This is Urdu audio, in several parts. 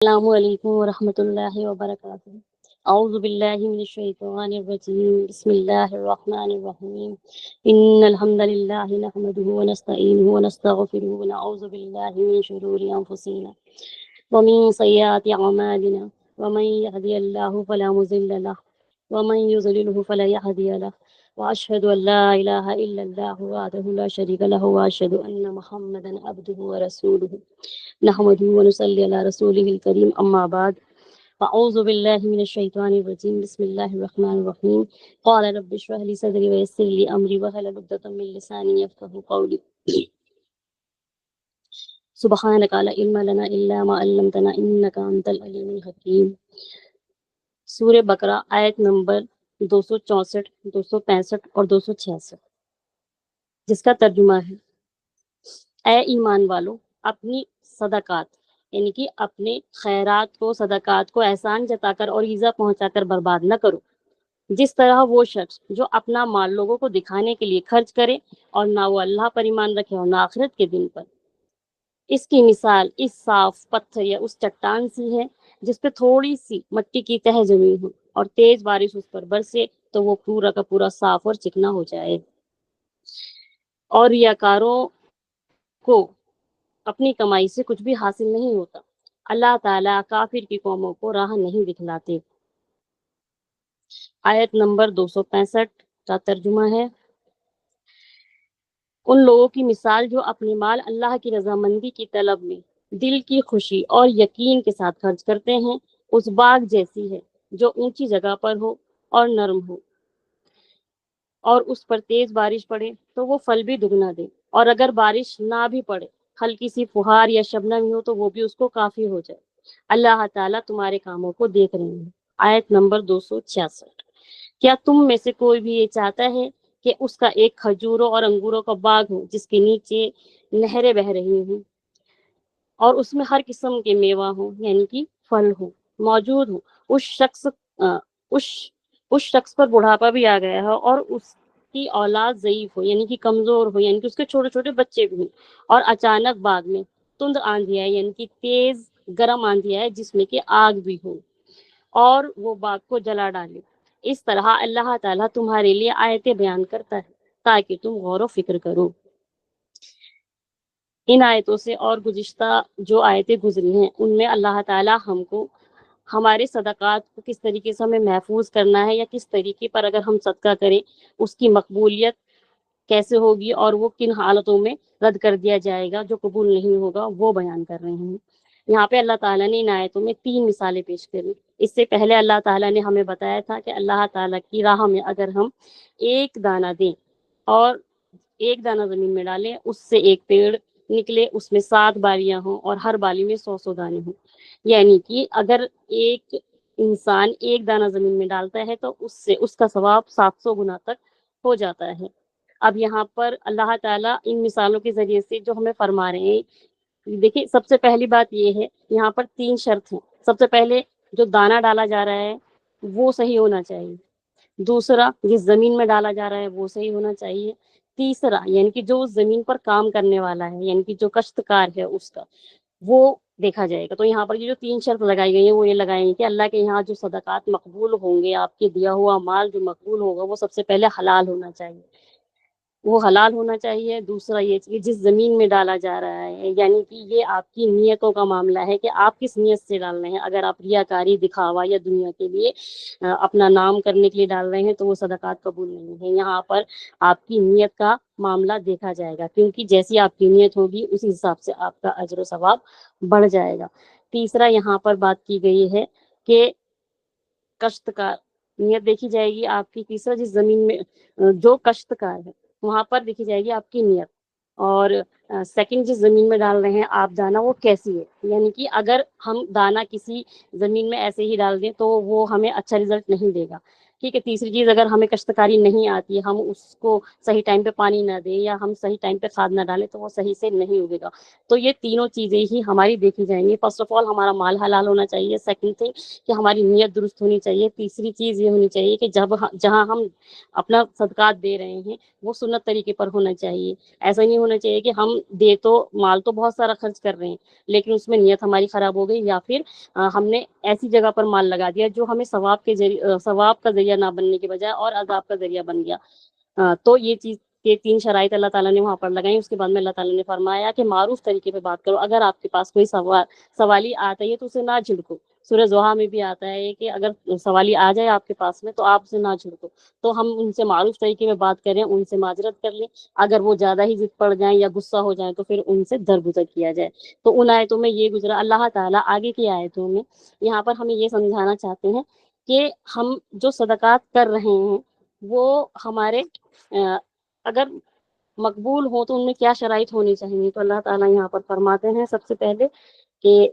السلام علیکم ورحمۃ اللہ وبرکاتہ۔ اعوذ باللہ من الشیطان الرجیم، بسم اللہ الرحمن الرحیم۔ ان الحمد للہ نحمده ونستعینه ونستغفره ونعوذ باللہ من شرور انفسنا ومن سیئات اعمالنا، ومن يهد الله فلا مضل له ومن يضلل فلا هادي له، واشهد ان لا اله الا الله وحده لا شريك له، واشهد ان محمدا عبده ورسوله نحمده ونصلي على رسوله الكريم، اما بعد فاعوذ بالله من الشيطان الرجيم، بسم الله الرحمن الرحيم۔ قال رب اشرح لي صدري ويسر لي امري واحلل عقدة من لساني يفقهوا قولي۔ سبحانك لا علم لنا الا ما علمتنا انك انت العليم الحكيم۔ سورہ بقرہ آیت نمبر 264، 265 اور 266، جس کا ترجمہ ہے: اے ایمان والو، اپنی صدقات یعنی کہ اپنے خیرات کو، صدقات کو احسان جتا کر اور ایذا پہنچا کر برباد نہ کرو، جس طرح وہ شخص جو اپنا مال لوگوں کو دکھانے کے لیے خرچ کرے اور نہ وہ اللہ پر ایمان رکھے اور نہ آخرت کے دن پر۔ اس کی مثال اس صاف پتھر یا اس چٹان سی ہے جس پہ تھوڑی سی مٹی کی تہ جمی ہو اور تیز بارش اس پر برسے تو وہ پورا کا پورا صاف اور چکنا ہو جائے۔ اور ریاکاروں کو اپنی کمائی سے کچھ بھی حاصل نہیں ہوتا۔ اللہ تعالیٰ کافر کی قوموں کو راہ نہیں دکھلاتے۔ آیت نمبر 265 کا ترجمہ ہے: ان لوگوں کی مثال جو اپنے مال اللہ کی رضامندی کی طلب میں دل کی خوشی اور یقین کے ساتھ خرچ کرتے ہیں، اس باغ جیسی ہے جو اونچی جگہ پر ہو اور نرم ہو، اور اس پر تیز بارش پڑے تو وہ پھل بھی دگنا دے، اور اگر بارش نہ بھی پڑے، ہلکی سی فہار یا شبنم ہو تو وہ بھی اس کو کافی ہو جائے۔ اللہ تعالیٰ تمہارے کاموں کو دیکھ رہے ہیں۔ آیت نمبر 266۔ کیا تم میں سے کوئی بھی یہ چاہتا ہے کہ اس کا ایک کھجوروں اور انگوروں کا باغ ہو جس کے نیچے نہریں بہہ رہی ہوں اور اس میں ہر قسم کے میوہ ہوں یعنی کہ پھل ہو موجود ہو، اس اس شخص پر بڑھاپا بھی آ گیا ہے اور اس کی اولاد ضعیف ہو یعنی کہ کمزور ہو، یعنی کہ اس کے چھوٹے چھوٹے بچے بھی ہوں، اور اچانک باغ میں تند آندھی آئے یعنی کہ تیز گرم آندھی آئے جس میں کہ آگ بھی ہو اور وہ باغ کو جلا ڈالے۔ اس طرح اللہ تعالیٰ تمہارے لیے آیتیں بیان کرتا ہے تاکہ تم غور و فکر کرو۔ ان آیتوں سے اور گزشتہ جو آیتیں گزری ہیں ان میں اللہ تعالیٰ ہم کو ہمارے صدقات کو کس طریقے سے ہمیں محفوظ کرنا ہے، یا کس طریقے پر اگر ہم صدقہ کریں اس کی مقبولیت کیسے ہوگی اور وہ کن حالتوں میں رد کر دیا جائے گا، جو قبول نہیں ہوگا، وہ بیان کر رہے ہیں۔ یہاں پہ اللہ تعالیٰ نے ان آیتوں میں 3 مثالیں پیش کری۔ اس سے پہلے اللہ تعالیٰ نے ہمیں بتایا تھا کہ اللہ تعالیٰ کی راہ میں اگر ہم ایک دانہ دیں اور ایک دانہ زمین میں ڈالیں، اس سے ایک پیڑ نکلے، اس میں 7 بالیاں ہوں اور ہر بالی میں 100 دانے ہوں، یعنی کہ اگر ایک انسان ایک دانہ زمین میں ڈالتا ہے تو اس سے اس کا ثواب 700 گنا تک ہو جاتا ہے۔ اب یہاں پر اللہ تعالیٰ ان مثالوں کے ذریعے سے جو ہمیں فرما رہے ہیں، دیکھیں سب سے پہلی بات یہ ہے، یہاں پر 3 شرط ہیں۔ سب سے پہلے جو دانہ ڈالا جا رہا ہے وہ صحیح ہونا چاہیے، دوسرا جس زمین میں ڈالا جا رہا ہے وہ صحیح ہونا چاہیے، تیسرا یعنی کہ جو اس زمین پر کام کرنے والا ہے یعنی کہ جو کاشتکار ہے اس کا وہ دیکھا جائے گا۔ تو یہاں پر یہ جو 3 شرط لگائی گئی ہیں وہ یہ لگائی ہیں کہ اللہ کے یہاں جو صدقات مقبول ہوں گے، آپ کے دیا ہوا مال جو مقبول ہوگا وہ سب سے پہلے حلال ہونا چاہیے، وہ حلال ہونا چاہیے۔ دوسرا یہ کہ جس زمین میں ڈالا جا رہا ہے یعنی کہ یہ آپ کی نیتوں کا معاملہ ہے کہ آپ کس نیت سے ڈال رہے ہیں۔ اگر آپ ریاکاری، دکھاوا یا دنیا کے لیے اپنا نام کرنے کے لیے ڈال رہے ہیں تو وہ صدقات قبول نہیں ہیں۔ یہاں پر آپ کی نیت کا معاملہ دیکھا جائے گا، کیونکہ جیسی آپ کی نیت ہوگی اسی حساب سے آپ کا اجر و ثواب بڑھ جائے گا۔ تیسرا یہاں پر بات کی گئی ہے کہ کاشتکار، نیت دیکھی جائے گی آپ کی۔ تیسرا جس زمین میں جو کاشتکار ہے وہاں پر دیکھی جائے گی آپ کی نیت، اور سیکنڈ جس زمین میں ڈال رہے ہیں آپ دانہ وہ کیسی ہے، یعنی کہ اگر ہم دانہ کسی زمین میں ایسے ہی ڈال دیں تو وہ ہمیں اچھا رزلٹ نہیں دے گا، ٹھیک ہے، تیسری چیز اگر ہمیں کاشتکاری نہیں آتی ہے، ہم اس کو صحیح ٹائم پہ پانی نہ دیں یا ہم صحیح ٹائم پہ کھاد نہ ڈالیں تو وہ صحیح سے نہیں اگے گا. تو یہ تینوں چیزیں ہی ہماری دیکھی جائیں گی. فرسٹ آف آل ہمارا مال حلال ہونا چاہیے. سیکنڈ تھنگ کہ ہماری نیت درست ہونی چاہیے. تیسری چیز یہ ہونی چاہیے کہ جہاں ہم اپنا صدقات دے رہے ہیں وہ سنت طریقے پر ہونا چاہیے. ایسا نہیں ہونا چاہیے کہ ہم دے تو مال تو بہت سارا خرچ کر رہے ہیں لیکن اس میں نیت ہماری خراب ہو گئی، یا پھر ہم نے ایسی جگہ پر مال لگا دیا جو ہمیں ثواب کا ذریعہ نہ بننے کے بجائے اور عذاب کا ذریعہ بن گیا. تو یہ چیز یہ تین شرائط اللہ تعالیٰ نے وہاں پر لگائی. اس کے بعد میں اللہ تعالیٰ نے فرمایا کہ معروف طریقے پہ بات کرو. اگر آپ کے پاس کوئی سوالی آتا ہے تو اسے نہ جھڑکو. سورہ زحا میں بھی آتا ہے کہ اگر سوالی آ جائے آپ کے پاس میں تو آپ اسے نہ جھڑکو. تو ہم ان سے معروف طریقے میں بات کریں، ان سے معذرت کر لیں. اگر وہ زیادہ ہی ضد پڑ جائیں یا غصہ ہو جائیں تو پھر ان سے درگزر کیا جائے. تو ان آیتوں میں یہ گزرا. اللہ تعالیٰ آگے کی آیتوں میں یہاں پر ہمیں یہ سمجھانا چاہتے ہیں کہ ہم جو صدقات کر رہے ہیں وہ ہمارے اگر مقبول ہو تو ان میں کیا شرائط ہونی چاہیے. تو اللہ تعالیٰ یہاں پر فرماتے ہیں سب سے پہلے کہ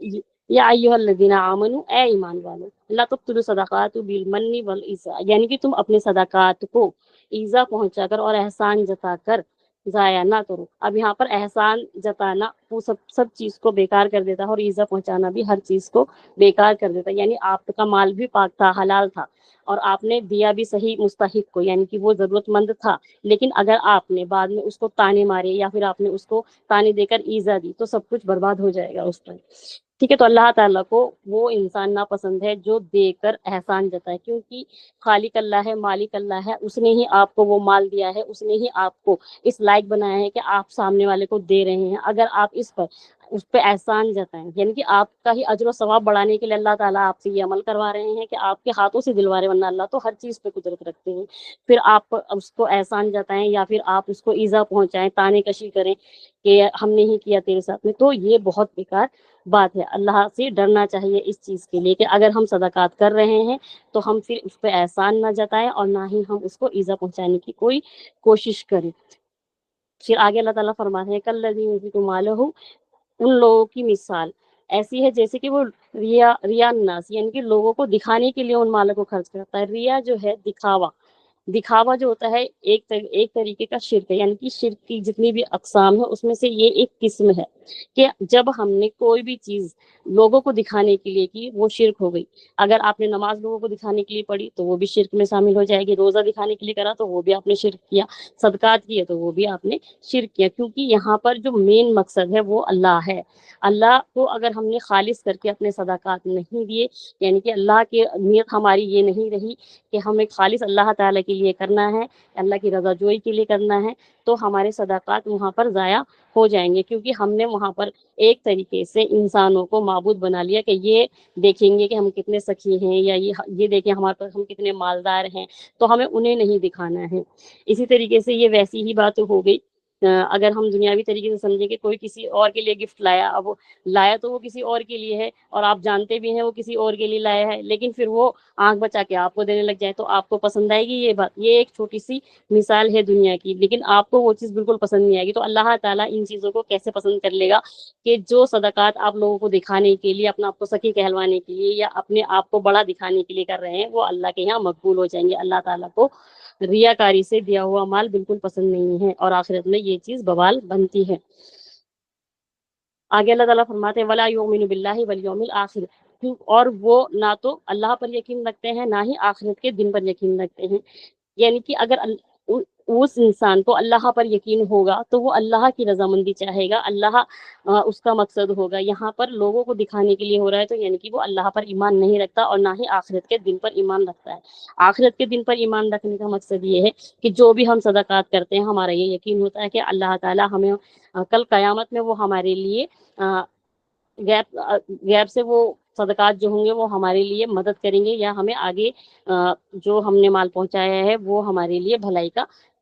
یا ایھا الذین آمنوا، اے ایمان والو، لا تبطلوا الصدقات بالمن والایذاء، یعنی کہ تم اپنے صدقات کو ایذا پہنچا کر اور احسان جتا کر ضائع نہ کرو. اب یہاں پر احسان جتانا وہ سب چیز کو بیکار کر دیتا ہے اور ایذا پہنچانا بھی ہر چیز کو بیکار کر دیتا ہے. یعنی آپ کا مال بھی پاک تھا، حلال تھا، اور آپ نے دیا بھی صحیح مستحق کو، یعنی کہ وہ ضرورت مند تھا، لیکن اگر آپ نے بعد میں اس کو تانے مارے یا پھر آپ نے اس کو تانے دے کر ایذا دی تو سب کچھ برباد ہو جائے گا اس پر. ٹھیک ہے، تو اللہ تعالیٰ کو وہ انسان ناپسند ہے جو دے کر احسان جتائے، کیونکہ خالق اللہ ہے، مالک اللہ ہے، اس نے ہی آپ کو وہ مال دیا ہے، اس نے ہی آپ کو اس لائق بنایا ہے کہ آپ سامنے والے کو دے رہے ہیں. اگر آپ اس پہ احسان جتائیں، یعنی کہ آپ کا ہی اجر و ثواب بڑھانے کے لیے اللہ تعالیٰ آپ سے یہ عمل کروا رہے ہیں کہ آپ کے ہاتھوں سے دلوا رہے ہیں، ورنہ اللہ تو ہر چیز پہ قدرت رکھتے ہیں. پھر آپ اس کو احسان جتائیں یا پھر آپ اس کو ایذا پہنچائیں، تانے کشی کریں کہ ہم نے ہی کیا تیرے ساتھ میں، تو یہ بہت بیکار بات ہے. اللہ سے ڈرنا چاہیے اس چیز کے لیے کہ اگر ہم صدقات کر رہے ہیں تو ہم پھر اس پہ احسان نہ جتائیں اور نہ ہی ہم اس کو ایذا پہنچانے کی کوئی کوشش کریں. پھر آگے اللہ تعالیٰ فرماتے ہیں کالذی ينفق مالہ، ان لوگوں کی مثال ایسی ہے جیسے کہ وہ ریا الناس، یعنی کہ لوگوں کو دکھانے کے لیے ان مالوں کو خرچ کرتا ہے. ریا جو ہے دکھاوا جو ہوتا ہے ایک طریقے کا شرک ہے. یعنی کہ شرک کی جتنی بھی اقسام ہے اس میں سے یہ ایک قسم ہے کہ جب ہم نے کوئی بھی چیز لوگوں کو دکھانے کے لیے کی وہ شرک ہو گئی. اگر آپ نے نماز لوگوں کو دکھانے کے لیے پڑھی تو وہ بھی شرک میں شامل ہو جائے گی. روزہ دکھانے کے لیے کرا تو وہ بھی آپ نے شرک کیا. صدقات کیے تو وہ بھی آپ نے شرک کیا، کیونکہ یہاں پر جو مین مقصد ہے وہ اللہ ہے. اللہ کو اگر ہم نے خالص کر کے اپنے صدقات نہیں دیے، یعنی کہ اللہ کی نیت ہماری یہ نہیں رہی کہ ہمیں خالص اللہ تعالیٰ کے لیے کرنا ہے، اللہ کی رضا جوئی کے لیے کرنا ہے، تو ہمارے صدقات وہاں پر ضائع ہو جائیں گے. کیونکہ ہم نے وہاں پر ایک طریقے سے انسانوں کو معبود بنا لیا کہ یہ دیکھیں گے کہ ہم کتنے سخی ہیں، یا یہ دیکھیں ہمارے پاس ہم کتنے مالدار ہیں، تو ہمیں انہیں نہیں دکھانا ہے. اسی طریقے سے یہ ویسی ہی بات ہو گئی. اگر ہم دنیاوی طریقے سے سمجھیں کہ کوئی کسی اور کے لیے گفٹ لایا، اب لایا تو وہ کسی اور کے لیے ہے اور آپ جانتے بھی ہیں وہ کسی اور کے لیے لایا ہے، لیکن پھر وہ آنکھ بچا کے آپ کو دینے لگ جائے تو آپ کو پسند آئے گی یہ بات؟ یہ ایک چھوٹی سی مثال ہے دنیا کی، لیکن آپ کو وہ چیز بالکل پسند نہیں آئے گی. تو اللہ تعالیٰ ان چیزوں کو کیسے پسند کر لے گا کہ جو صدقات آپ لوگوں کو دکھانے کے لیے، اپنا آپ کو سخی کہلوانے کے لیے یا اپنے آپ کو بڑا دکھانے کے لیے کر رہے ہیں، وہ اللہ کے یہاں مقبول ہو جائیں گے. اللہ تعالیٰ کو ریاکاری سے دیا ہوا مال بالکل پسند نہیں ہے اور آخرت میں یہ چیز بوال بنتی ہے. آگے اللہ تعالیٰ فرماتے ہیں وَلَا يُؤْمِنُ بِاللَّهِ وَالْيَوْمِ الْآخِرِ، اور وہ نہ تو اللہ پر یقین رکھتے ہیں نہ ہی آخرت کے دن پر یقین رکھتے ہیں. یعنی کہ اگر اس انسان کو اللہ پر یقین ہوگا تو وہ اللہ کی رضامندی چاہے گا، اللہ اس کا مقصد ہوگا. یہاں پر لوگوں کو دکھانے کے لیے ہو رہا ہے تو یعنی کہ وہ اللہ پر ایمان نہیں رکھتا اور نہ ہی آخرت کے دن پر ایمان رکھتا ہے. آخرت کے دن پر ایمان رکھنے کا مقصد یہ ہے کہ جو بھی ہم صدقات کرتے ہیں ہمارا یہ یقین ہوتا ہے کہ اللہ تعالیٰ ہمیں کل قیامت میں وہ ہمارے لیے غیب سے وہ صدقات جو ہوں گے وہ ہمارے لیے مدد کریں گے، یا ہمیں آگے جو ہم نے مال پہنچایا ہے وہ ہمارے لیے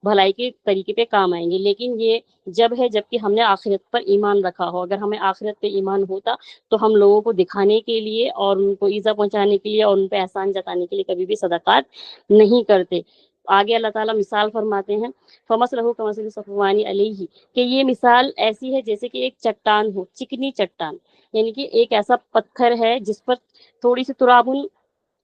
بھلائی کے طریقے پہ کام آئیں گے. لیکن یہ جب کہ ہم نے آخرت پر ایمان رکھا ہو. اگر ہمیں آخرت پہ ایمان ہوتا تو ہم لوگوں کو دکھانے کے لیے اور ان کو ایذا پہنچانے کے لیے اور ان پہ احسان جتانے کے لیے کبھی بھی صدقات نہیں کرتے. آگے اللہ تعالیٰ مثال فرماتے ہیں فَمَثَلُهُ كَمَثَلِ صَفْوَانِ عَلَيْهِ، کہ یہ مثال ایسی ہے جیسے کہ ایک چٹان ہو، چکنی چٹان، یعنی کہ ایک ایسا پتھر ہے جس پر تھوڑی سی ترابن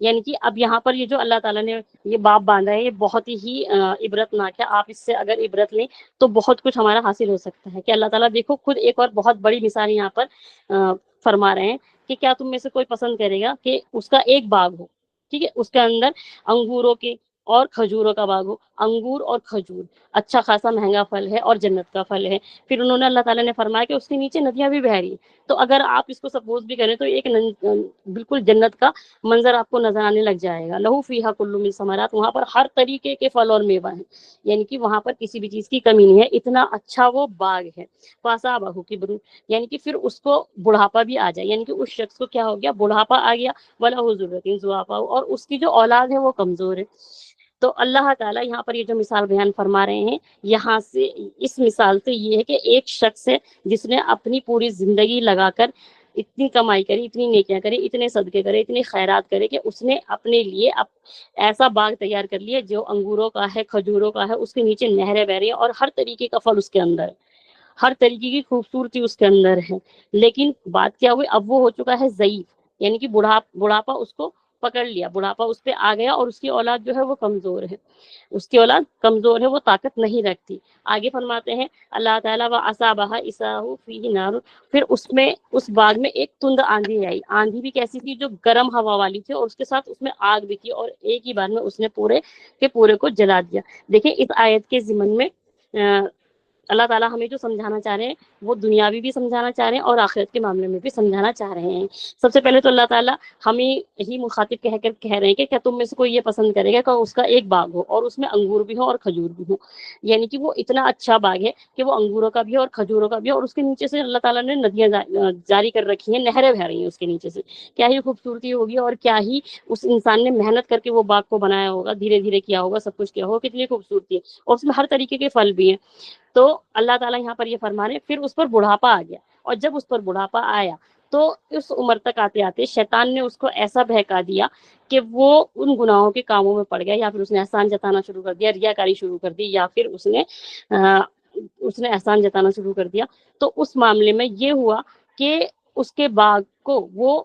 یعنی کہ اب یہاں پر یہ جو اللہ تعالیٰ نے یہ باب باندھا ہے یہ بہت ہی عبرت ناک ہے. آپ اس سے اگر عبرت لیں تو بہت کچھ ہمارا حاصل ہو سکتا ہے کہ اللہ تعالیٰ دیکھو خود ایک اور بہت بڑی مثال یہاں پر فرما رہے ہیں کہ کیا تم میں سے کوئی پسند کرے گا کہ اس کا ایک باغ ہو, ٹھیک ہے, اس کے اندر انگوروں کے اور کھجوروں کا باغ ہو, انگور اور کھجور اچھا خاصا مہنگا پھل ہے اور جنت کا پھل ہے. پھر انہوں نے اللہ تعالیٰ نے فرمایا کہ اس کے نیچے ندیاں بھی بہ رہی ہیں. تو اگر آپ اس کو سپوز بھی کریں تو ایک بالکل جنت کا منظر آپ کو نظر آنے لگ جائے گا. لہو فیہا کل من ثمرات, وہاں پر ہر طریقے کے پھل اور میوہ ہیں, یعنی کہ وہاں پر کسی بھی چیز کی کمی نہیں ہے, اتنا اچھا وہ باغ ہے. فاصابہ کبر, یعنی کہ پھر اس کو بڑھاپا بھی آ جائے, یعنی کہ اس شخص کو کیا ہو گیا, بڑھاپا آ گیا. وَلَهُ ذُرِّيَّةٌ ضُعَفَاءُ, اور اس کی جو اولاد ہے وہ کمزور ہے. تو اللہ تعالیٰ یہاں پر یہ جو مثال بیان فرما رہے ہیں, یہاں سے اس مثال سے یہ ہے کہ ایک شخص ہے جس نے اپنی پوری زندگی لگا کر اتنی کمائی کری, اتنی نیکیاں کرے, اتنے صدقے کرے, اتنی خیرات کرے کہ اس نے اپنے لیے ایسا باغ تیار کر لیا جو انگوروں کا ہے, کھجوروں کا ہے, اس کے نیچے نہریں بہ رہی ہیں اور ہر طریقے کا پھل اس کے اندر ہے, ہر طریقے کی خوبصورتی اس کے اندر ہے. لیکن بات کیا ہوئی, اب وہ ہو چکا ہے ضعیف, یعنی کہ بڑھاپا اس کو پکڑ لیا, بڑھاپا اس پہ آ گیا اور اس کی اولاد جو ہے وہ کمزور ہے, اس کی اولاد کمزور ہے, وہ طاقت نہیں رکھتی. آگے فرماتے ہیں اللہ تعالیٰ وَأَصَابَهَا إِسَاءٌ فِيهِ نَارٌ, پھر اس میں اس باغ میں ایک تند آندھی آئی. آندھی بھی کیسی تھی, جو گرم ہوا والی تھی, اور اس کے ساتھ اس میں آگ بھی تھی, اور ایک ہی بار میں اس نے پورے کے پورے کو جلا دیا. دیکھیں اس آیت کے ضمن میں اللہ تعالیٰ ہمیں جو سمجھانا چاہ رہے ہیں وہ دنیاوی بھی سمجھانا چاہ رہے ہیں اور آخرت کے معاملے میں بھی سمجھانا چاہ رہے ہیں. سب سے پہلے تو اللہ تعالیٰ ہمیں ہی مخاطب کہہ کر کہہ رہے ہیں کہ کیا تم میں سے کوئی یہ پسند کرے گا کہ اس کا ایک باغ ہو اور اس میں انگور بھی ہو اور کھجور بھی ہو, یعنی کہ وہ اتنا اچھا باغ ہے کہ وہ انگوروں کا بھی ہے اور کھجوروں کا بھی ہے, اور اس کے نیچے سے اللہ تعالیٰ نے ندیاں جاری کر رکھی ہیں, نہریں بہ رہی ہیں اس کے نیچے سے. کیا ہی خوبصورتی ہوگی, اور کیا ہی اس انسان نے محنت کر کے وہ باغ کو بنایا ہوگا, دھیرے دھیرے کیا ہوگا, سب کچھ کیا ہوگا, کتنی خوبصورتی ہے, اور اس میں ہر طریقے کے پھل بھی ہیں. تو اللہ تعالیٰ یہاں پر یہ فرما رہے ہیں, پھر اس پر بڑھاپا آ گیا, اور جب اس پر بڑھاپا آیا تو اس عمر تک آتے آتے شیطان نے اس کو ایسا بہکا دیا کہ وہ ان گناہوں کے کاموں میں پڑ گیا, یا پھر اس نے احسان جتانا شروع کر دیا, ریاکاری شروع کر دی, یا پھر اس نے احسان جتانا شروع کر دیا. تو اس معاملے میں یہ ہوا کہ اس کے باغ کو وہ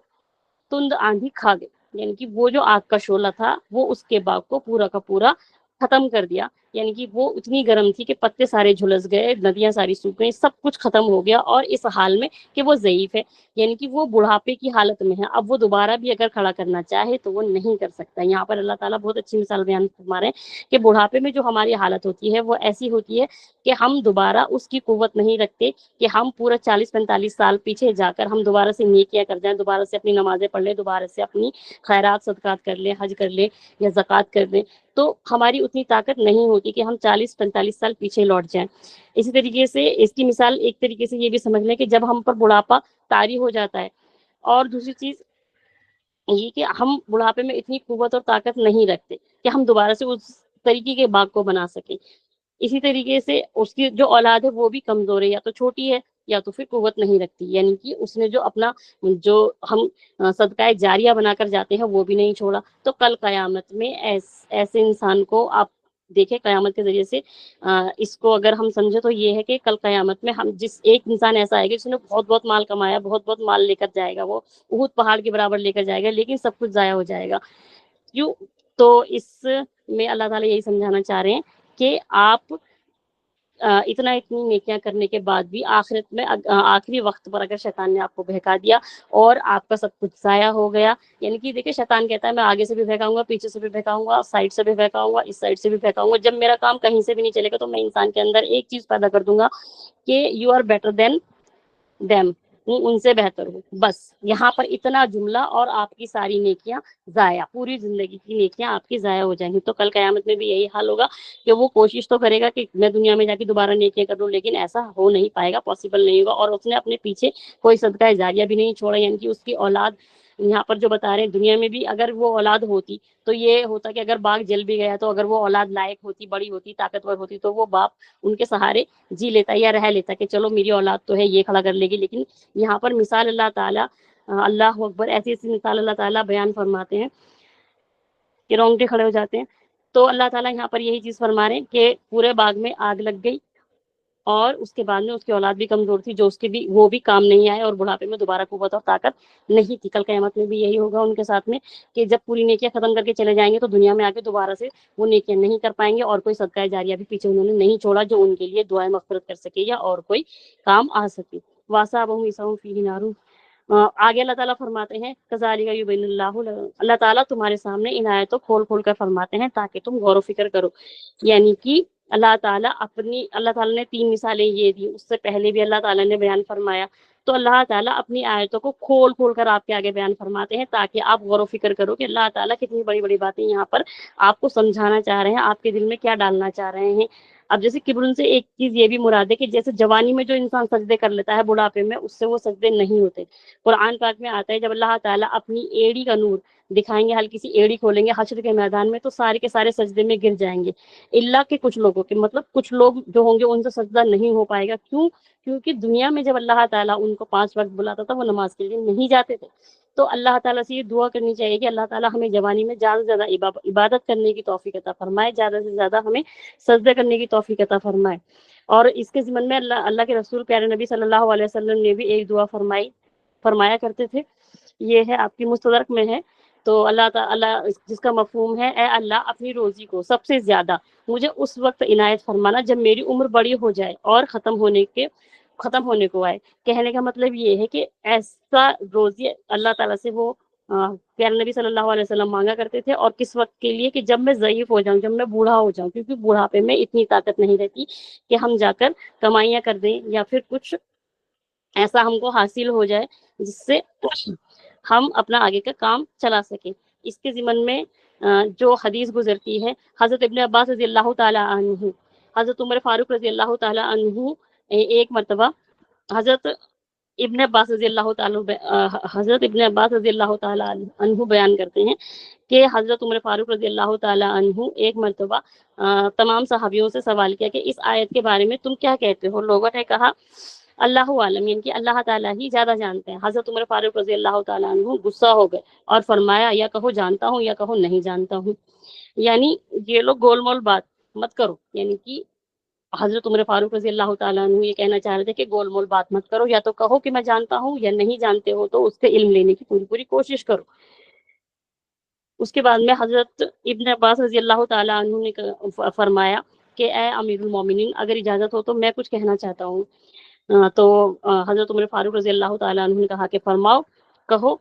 تند آندھی کھا گئی, یعنی کہ وہ جو آگ کا شعلہ تھا وہ اس کے باغ کو پورا کا پورا ختم کر دیا. یعنی کہ وہ اتنی گرم تھی کہ پتے سارے جھلس گئے, ندیاں ساری سوکھ گئیں, سب کچھ ختم ہو گیا, اور اس حال میں کہ وہ ضعیف ہے, یعنی کہ وہ بڑھاپے کی حالت میں ہے. اب وہ دوبارہ بھی اگر کھڑا کرنا چاہے تو وہ نہیں کر سکتا. یہاں پر اللہ تعالیٰ بہت اچھی مثال بیان فرما رہے ہیں کہ بڑھاپے میں جو ہماری حالت ہوتی ہے وہ ایسی ہوتی ہے کہ ہم دوبارہ اس کی قوت نہیں رکھتے کہ ہم پورا 40-45 سال پیچھے جا کر ہم دوبارہ سے نیکیاں کر جائیں, دوبارہ سے اپنی نمازیں پڑھ لیں, دوبارہ سے اپنی خیرات صدقات کر لیں, حج کر لیں یا زکوٰۃ کر دیں. تو ہماری اتنی طاقت نہیں ہوتی کہ ہم 40-45 سال پیچھے لوٹ جائیں. اسی طریقے سے اس کی مثال ایک طریقے سے یہ بھی سمجھ لیں کہ جب ہم پر بڑھاپا طاری ہو جاتا ہے, اور دوسری چیز یہ کہ ہم بڑھاپے میں اتنی قوت اور طاقت نہیں رکھتے کہ ہم دوبارہ سے اس طریقے کے باغ کو بنا سکیں. اسی طریقے سے اس کی جو اولاد ہے وہ بھی کمزور ہے, یا تو چھوٹی ہے یا تو پھر قوت نہیں رکھتی, یعنی کہ اس نے جو اپنا جو ہم صدقہ جاریہ بنا کر جاتے ہیں وہ بھی نہیں چھوڑا. تو کل قیامت میں ایسے انسان کو آپ دیکھیں, قیامت کے ذریعے سے اس کو اگر ہم سمجھے تو یہ ہے کہ کل قیامت میں ہم جس ایک انسان ایسا آئے گا جس نے بہت بہت مال کمایا, بہت بہت مال لے کر جائے گا, وہ احد پہاڑ کے برابر لے کر جائے گا, لیکن سب کچھ ضائع ہو جائے گا. کیوں؟ تو اس میں اللہ تعالیٰ یہی سمجھانا چاہ رہے ہیں کہ آپ اتنی نیکیاں کرنے کے بعد بھی آخرت میں آخری وقت پر اگر شیطان نے آپ کو بہکا دیا اور آپ کا سب کچھ ضائع ہو گیا, یعنی کہ دیکھیں شیطان کہتا ہے میں آگے سے بھی بہکاؤں گا, پیچھے سے بھی بہکاؤں گا, سائڈ سے بھی بہکاؤں گا, اس سائڈ سے بھی بہکاؤں گا, جب میرا کام کہیں سے بھی نہیں چلے گا تو میں انسان کے اندر ایک چیز پیدا کر دوں گا کہ you are better than them, ان سے بہتر ہو. بس یہاں پر اتنا جملہ اور آپ کی ساری نیکیاں ضائع, پوری زندگی کی نیکیاں آپ کی ضائع ہو جائیں گی. تو کل قیامت میں بھی یہی حال ہوگا کہ وہ کوشش تو کرے گا کہ میں دنیا میں جا کے دوبارہ نیکیاں کر لوں, لیکن ایسا ہو نہیں پائے گا, پاسبل نہیں ہوگا. اور اس نے اپنے پیچھے کوئی صدقہ جاریہ بھی نہیں چھوڑا, یعنی کہ اس کی اولاد یہاں پر جو بتا رہے ہیں دنیا میں بھی اگر وہ اولاد ہوتی تو یہ ہوتا کہ اگر باغ جل بھی گیا تو اگر وہ اولاد لائق ہوتی, بڑی ہوتی, طاقتور ہوتی, تو وہ باپ ان کے سہارے جی لیتا یا رہ لیتا کہ چلو میری اولاد تو ہے, یہ کھڑا کر لے گی. لیکن یہاں پر مثال اللہ تعالیٰ, اللہ اکبر, ایسی ایسی مثال اللہ تعالیٰ بیان فرماتے ہیں کہ رونگٹے کھڑے ہو جاتے ہیں. تو اللہ تعالیٰ یہاں پر یہی چیز فرما رہے ہیں کہ پورے باغ میں آگ لگ گئی, اور اس کے بعد میں اس کی اولاد بھی کمزور تھی جو اس کے بھی وہ بھی کام نہیں آئے، اور بڑھاپے میں دوبارہ قوت اور طاقت نہیں تھی۔ کل قیامت میں بھی یہی ہوگا ان کے ساتھ میں کہ جب پوری نیکیاں ختم کر کے چلے جائیں گے تو دنیا میں آ کے دوبارہ سے وہ نیکیاں نہیں کر پائیں گے، اور کوئی صدقہ جاریہ بھی پیچھے انہوں نے نہیں چھوڑا جو ان کے لیے دعائیں مغفرت کر سکے یا اور کوئی کام آ سکے۔ وَأَصَابَهُمْ عِصَاءٌ فِيهِ نَارٌ۔ آگے اللہ تعالیٰ فرماتے ہیں کذالک یبین اللہ، اللہ تعالیٰ تمہارے سامنے ان آیتوں کھول کھول کر فرماتے ہیں تاکہ تم غور و فکر کرو، یعنی کہ اللہ تعالیٰ نے 3 مثالیں یہ دی، اس سے پہلے بھی اللہ تعالیٰ نے بیان فرمایا، تو اللہ تعالیٰ اپنی آیتوں کو کھول کھول کر آپ کے آگے بیان فرماتے ہیں تاکہ آپ غور و فکر کرو کہ اللہ تعالیٰ کتنی بڑی بڑی باتیں یہاں پر آپ کو سمجھانا چاہ رہے ہیں، آپ کے دل میں کیا ڈالنا چاہ رہے ہیں۔ اب جیسے کبر سے ایک چیز یہ بھی مراد ہے کہ جیسے جوانی میں جو انسان سجدے کر لیتا ہے بڑھاپے میں اس سے وہ سجدے نہیں ہوتے۔ قرآن پاک میں آتا ہے جب اللہ تعالیٰ اپنی ایڑی کا نور دکھائیں گے، ہلکی سی ایڑی کھولیں گے حشر کے میدان میں تو سارے کے سارے سجدے میں گر جائیں گے، اللہ کے کچھ لوگوں کے، مطلب کچھ لوگ جو ہوں گے ان سے سجدہ نہیں ہو پائے گا۔ کیوں؟ کیونکہ دنیا میں جب اللہ تعالیٰ ان کو 5 وقت بلاتا تھا وہ نماز کے لیے نہیں جاتے تھے۔ تو اللہ تعالیٰ سے یہ دعا کرنی چاہیے کہ اللہ تعالیٰ ہمیں جوانی میں زیادہ سے زیادہ عبادت کرنے کی توفیق عطا فرمائے، زیادہ سے زیادہ ہمیں سجدہ کرنے کی توفیق عطا فرمائے۔ اور اس کے ضمن میں اللہ کے رسول پیارے نبی صلی اللہ علیہ وسلم نے بھی ایک دعا فرمایا کرتے تھے، یہ ہے آپ کی مستدرک میں ہے۔ تو اللہ تعالیٰ جس کا مفہوم ہے اے اللہ اپنی روزی کو سب سے زیادہ مجھے اس وقت عنایت فرمانا جب میری عمر بڑی ہو جائے اور ختم ہونے کو آئے۔ کہنے کا مطلب یہ ہے کہ ایسا روزی اللہ تعالیٰ سے وہ پیارے نبی صلی اللہ علیہ وسلم مانگا کرتے تھے، اور کس وقت کے لیے کہ جب میں ضعیف ہو جاؤں، جب میں بوڑھا ہو جاؤں، کیونکہ بوڑھاپے میں اتنی طاقت نہیں رہتی کہ ہم جا کر کمائیاں کر دیں یا پھر کچھ ایسا ہم کو حاصل ہو جائے جس سے ہم اپنا آگے کا کام چلا سکیں۔ اس کے ضمن میں جو حدیث گزرتی ہے حضرت ابن عباس رضی اللہ تعالی عنہ، حضرت عمر فاروق رضی اللہ تعالی عنہ ایک مرتبہ حضرت ابن عباس رضی اللہ تعالی عنہ بیان کرتے ہیں کہ حضرت عمر فاروق رضی اللہ تعالی عنہ ایک مرتبہ تمام صحابیوں سے سوال کیا کہ اس آیت کے بارے میں تم کیا کہتے ہو؟ لوگوں نے کہا اللہ عالم، یعنی کہ اللہ تعالیٰ ہی زیادہ جانتے ہیں۔ حضرت عمر فاروق رضی اللہ تعالیٰ عنہ غصہ ہو گئے اور فرمایا یا کہو جانتا ہوں یا کہو نہیں جانتا ہوں، یعنی یہ لوگ گول مول بات مت کرو، یعنی کہ حضرت عمر فاروق رضی اللہ تعالیٰ عنہ یہ کہنا چاہ رہے تھے کہ گول مول بات مت کرو، یا تو کہو کہ میں جانتا ہوں یا نہیں جانتے ہو تو اس کے علم لینے کی پوری کوشش کرو۔ اس کے بعد میں حضرت ابن عباس رضی اللہ تعالیٰ عنہ نے فرمایا کہ اے امیر المومنین اگر اجازت ہو تو میں کچھ کہنا چاہتا ہوں۔ تو حضرت عمر فاروق رضی اللہ تعالیٰ عنہ نے کہا کہ فرماؤ، کہو،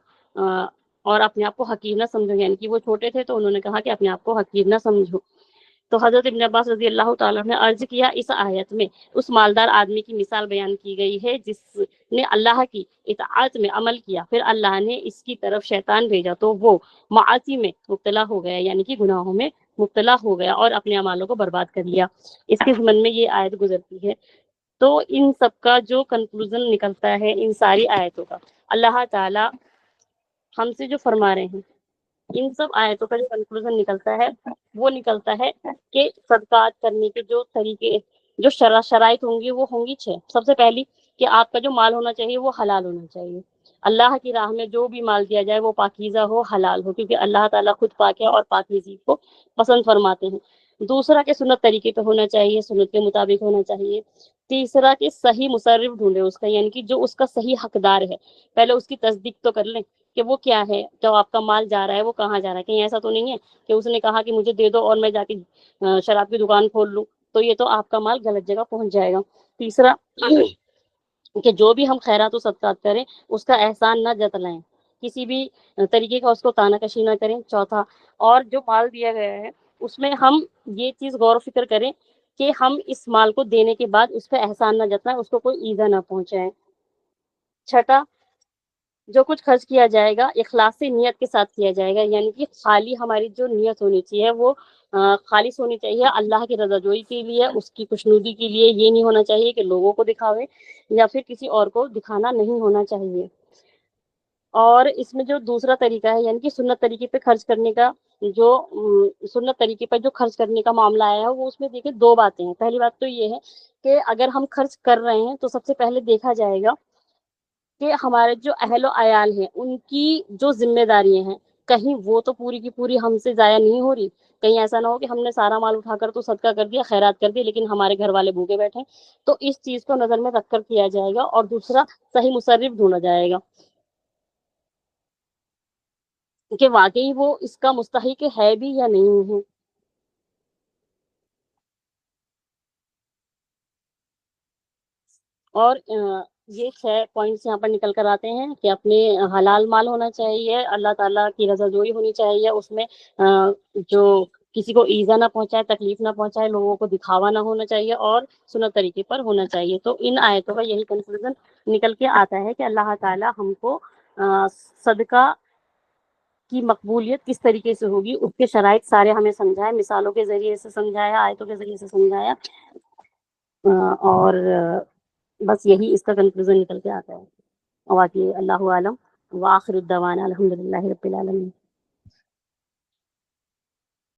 اور اپنے آپ کو حقیر نہ سمجھو، یعنی کہ وہ چھوٹے تھے تو انہوں نے کہا کہ اپنے آپ کو حقیر نہ سمجھو۔ تو حضرت ابن عباس رضی اللہ تعالیٰ نے عرض کیا اس آیت میں اس مالدار آدمی کی مثال بیان کی گئی ہے جس نے اللہ کی اطاعت میں عمل کیا، پھر اللہ نے اس کی طرف شیطان بھیجا تو وہ معاصی میں مبتلا ہو گیا، یعنی کہ گناہوں میں مبتلا ہو گیا اور اپنے اعمالوں کو برباد کر لیا۔ اس کے ضمن میں یہ آیت گزرتی ہے۔ تو ان سب کا جو کنکلوژن نکلتا ہے ان ساری آیتوں کا، اللہ تعالیٰ ہم سے جو فرما رہے ہیں ان سب آیتوں کا جو کنکلوژن نکلتا ہے وہ نکلتا ہے کہ صدقات کرنے کے جو طریقے، جو شرائط ہوں گی وہ ہوں گی 6۔ سب سے پہلی کہ آپ کا جو مال ہونا چاہیے وہ حلال ہونا چاہیے، اللہ کی راہ میں جو بھی مال دیا جائے وہ پاکیزہ ہو، حلال ہو، کیونکہ اللہ تعالیٰ خود پاک ہے اور پاکیزگی کو پسند فرماتے ہیں۔ دوسرا کہ سنت طریقے پہ ہونا چاہیے، سنت کے مطابق ہونا چاہیے۔ تیسرا کہ صحیح مصرف ڈھونڈے اس کا، یعنی کہ جو اس کا صحیح حقدار ہے پہلے اس کی تصدیق تو کر لیں کہ وہ کیا ہے، جو آپ کا مال جا رہا ہے وہ کہاں جا رہا ہے، کہیں ایسا تو نہیں ہے کہ اس نے کہا کہ مجھے دے دو اور میں جا کے شراب کی دکان کھول لوں، تو یہ تو آپ کا مال غلط جگہ پہنچ جائے گا۔ تیسرا کہ جو بھی ہم خیرات و صدقات کریں اس کا احسان نہ جتلائیں، کسی بھی طریقے کا اس کو تانا کشی نہ کریں۔ چوتھا، اور جو مال دیا گیا ہے اس میں ہم یہ چیز غور و فکر کریں کہ ہم اس مال کو دینے کے بعد اس پہ احسان نہ جتائیں، اس کو کوئی ایذا نہ پہنچائیں۔ چھٹا، جو کچھ خرچ کیا جائے گا اخلاص نیت کے ساتھ کیا جائے گا، یعنی کہ خالی ہماری جو نیت ہونی چاہیے وہ خالص ہونی چاہیے اللہ کی رضا جوئی کے لیے، اس کی خوشنودی کے لیے، یہ نہیں ہونا چاہیے کہ لوگوں کو دکھاوے یا پھر کسی اور کو دکھانا نہیں ہونا چاہیے۔ اور اس میں جو دوسرا طریقہ ہے یعنی کہ سنت طریقے پہ خرچ کرنے کا، جو سنت طریقے پر جو خرچ کرنے کا معاملہ آیا ہے وہ اس میں دیکھیں 2 باتیں ہیں۔ پہلی بات تو یہ ہے کہ اگر ہم خرچ کر رہے ہیں تو سب سے پہلے دیکھا جائے گا کہ ہمارے جو اہل و عیال ہیں ان کی جو ذمہ داریاں ہیں کہیں وہ تو پوری کی پوری ہم سے ضائع نہیں ہو رہی، کہیں ایسا نہ ہو کہ ہم نے سارا مال اٹھا کر تو صدقہ کر دیا، خیرات کر دی، لیکن ہمارے گھر والے بھوکے بیٹھے ہیں۔ تو اس چیز کو نظر میں رکھ کر کیا جائے گا، اور دوسرا صحیح مصرف ڈھونڈا جائے گا کہ واقعی وہ اس کا مستحق ہے بھی یا نہیں ہے۔ اور یہ 6 پوائنٹس یہاں پر نکل کر آتے ہیں کہ اپنے حلال مال ہونا چاہیے، اللہ تعالیٰ کی رضا جوئی ہونی چاہیے، اس میں جو کسی کو ایزا نہ پہنچائے، تکلیف نہ پہنچائے، لوگوں کو دکھاوا نہ ہونا چاہیے، اور سنت طریقے پر ہونا چاہیے۔ تو ان آیتوں کا یہی کنکلوژن نکل کے آتا ہے کہ اللہ تعالیٰ ہم کو صدقہ کی مقبولیت کس طریقے سے ہوگی، اس کے شرائط سارے ہمیں سمجھائے، مثالوں کے ذریعے سے سمجھایا، آیتوں کے ذریعے سے سمجھایا، اور بس یہی اس کا کنکلوژن نکل کے آتا ہے۔ اور باقی اللہ عالم، وآخر الدعوانا الحمد للہ رب العالمین۔